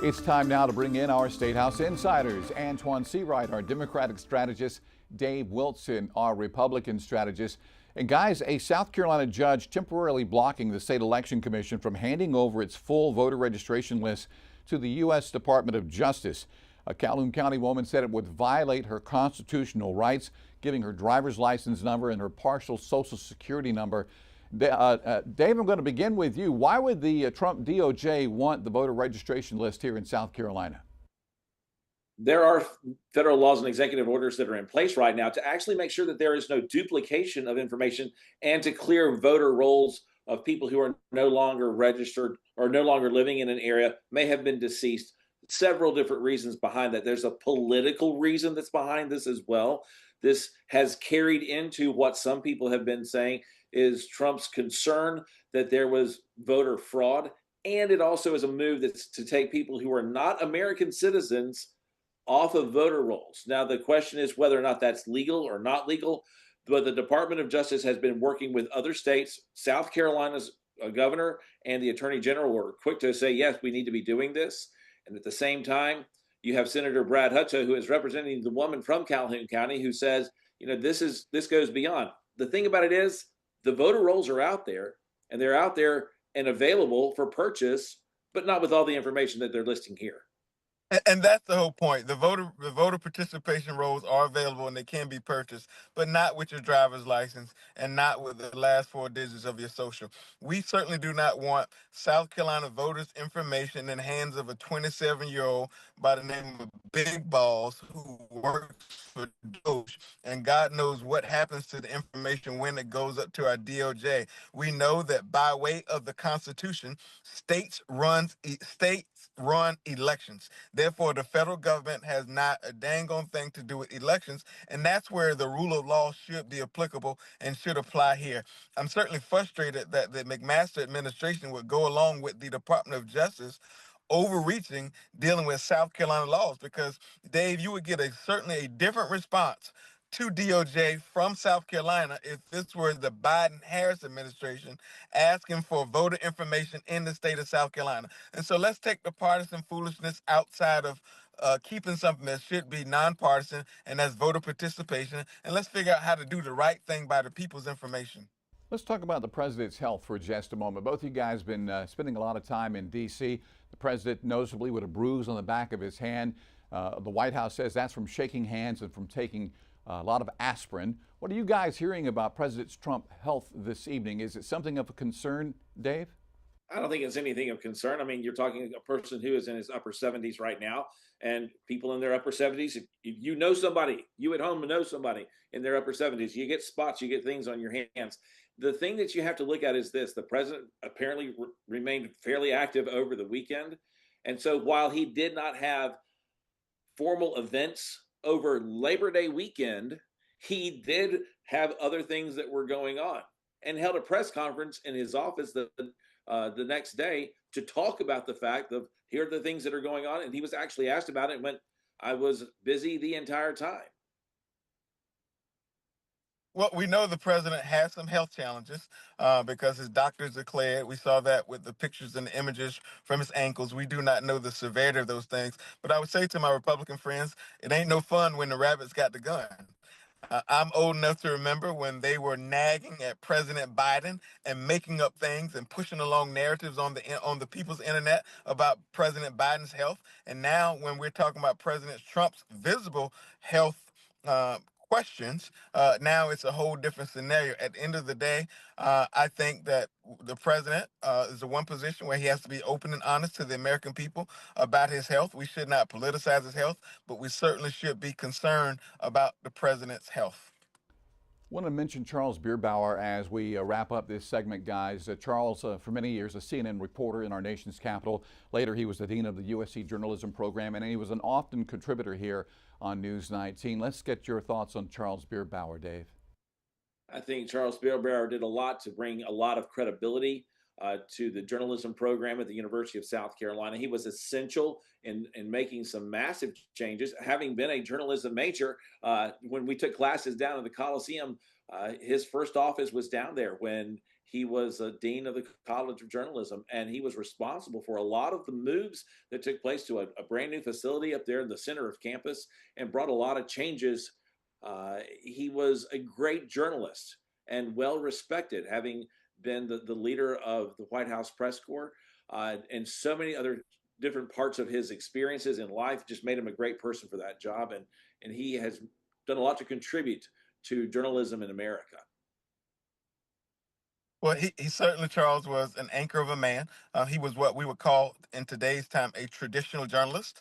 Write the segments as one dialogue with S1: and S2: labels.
S1: It's time now to bring in our State House Insiders. Antoine Seawright, our Democratic strategist, Dave Wilson, our Republican strategist. And guys, a South Carolina judge temporarily blocking the State Election Commission from handing over its full voter registration list to the U.S. Department of Justice. A Calhoun County woman said it would violate her constitutional rights, giving her driver's license number and her partial Social Security number. Dave, I'm going to begin with you. Why would the Trump DOJ want the voter registration list here in South Carolina?
S2: There are federal laws and executive orders that are in place right now to actually make sure that there is no duplication of information and to clear voter rolls of people who are no longer registered or no longer living in an area, may have been deceased. Several different reasons behind that. There's a political reason that's behind this as well. This has carried into what some people have been saying is Trump's concern that there was voter fraud. And it also is a move that's to take people who are not American citizens off of voter rolls. Now, the question is whether or not that's legal or not legal. But the Department of Justice has been working with other states. South Carolina's governor and the attorney general were quick to say, yes, we need to be doing this. And at the same time, you have Senator Brad Hutto, who is representing the woman from Calhoun County, who says, this goes beyond. The thing about it is, the voter rolls are out there, and they're out there and available for purchase, but not with all the information that they're listing here.
S3: And that's the whole point. The voter participation rolls are available and they can be purchased, but not with your driver's license and not with the last four digits of your social. We certainly do not want South Carolina voters' information in the hands of a 27-year-old by the name of Big Balls who works for Doge, and God knows what happens to the information when it goes up to our DOJ. We know that by way of the Constitution, states run elections. Therefore, the federal government has not a dang on thing to do with elections, and that's where the rule of law should be applicable and should apply here. I'm certainly frustrated that the McMaster administration would go along with the Department of Justice overreaching dealing with South Carolina laws, because Dave, you would get certainly a different response to DOJ from South Carolina if this were the Biden-Harris administration asking for voter information in the state of South Carolina. And so let's take the partisan foolishness outside of keeping something that should be nonpartisan, and that's voter participation, and let's figure out how to do the right thing by the people's information.
S1: Let's talk about the president's health for just a moment. Both of you guys have been spending a lot of time in D.C. The president noticeably with a bruise on the back of his hand. The White House says that's from shaking hands and from taking a lot of aspirin. What are you guys hearing about President Trump's health this evening? Is it something of a concern, Dave?
S2: I don't think it's anything of concern. I mean, you're talking a person who is in his upper 70s right now, and people in their upper 70s, if you know somebody, you at home know somebody in their upper 70s, you get spots, you get things on your hands. The thing that you have to look at is this: the president apparently remained fairly active over the weekend. And so while he did not have formal events over Labor Day weekend, he did have other things that were going on and held a press conference in his office the next day to talk about the fact of here are the things that are going on. And he was actually asked about it and went, I was busy the entire time.
S3: Well, we know the president has some health challenges because his doctors declared. We saw that with the pictures and the images from his ankles. We do not know the severity of those things. But I would say to my Republican friends, it ain't no fun when the rabbits got the gun. I'm old enough to remember when they were nagging at President Biden and making up things and pushing along narratives on the people's internet about President Biden's health. And now when we're talking about President Trump's visible health questions, now it's a whole different scenario. At the end of the day, I think that the president is the one position where he has to be open and honest to the American people about his health. We should not politicize his health, but we certainly should be concerned about the president's health.
S1: I want to mention Charles Bierbauer as we wrap up this segment, guys. Charles, for many years, a CNN reporter in our nation's capital. Later, he was the dean of the USC journalism program, and he was an often contributor here on News 19. Let's get your thoughts on Charles Bierbauer, Dave.
S2: I think Charles Bierbauer did a lot to bring a lot of credibility to the journalism program at the University of South Carolina. He was essential in making some massive changes. Having been a journalism major, when we took classes down in the Coliseum, his first office was down there when he was a dean of the College of Journalism, and he was responsible for a lot of the moves that took place to a brand new facility up there in the center of campus and brought a lot of changes. He was a great journalist and well respected, having been the leader of the White House press corps, and so many other different parts of his experiences in life just made him a great person for that job. And he has done a lot to contribute to journalism in America.
S3: Well, he certainly, Charles, was an anchor of a man. He was what we would call in today's time a traditional journalist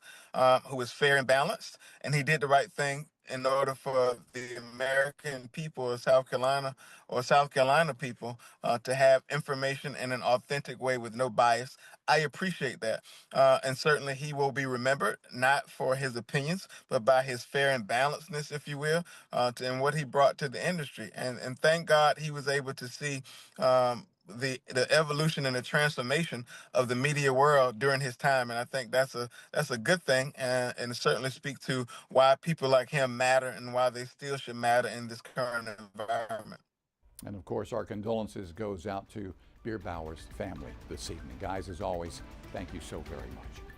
S3: who was fair and balanced, and he did the right thing in order for the American people of South Carolina or South Carolina people to have information in an authentic way with no bias. I appreciate that. And certainly he will be remembered not for his opinions, but by his fair and balancedness, if you will, and what he brought to the industry. And thank God he was able to see the evolution and the transformation of the media world during his time, and I think that's a good thing, and it certainly speaks to why people like him matter and why they still should matter in this current environment.
S1: And of course, our condolences goes out to Beer Bauer's family this evening. Guys, as always, thank you so very much.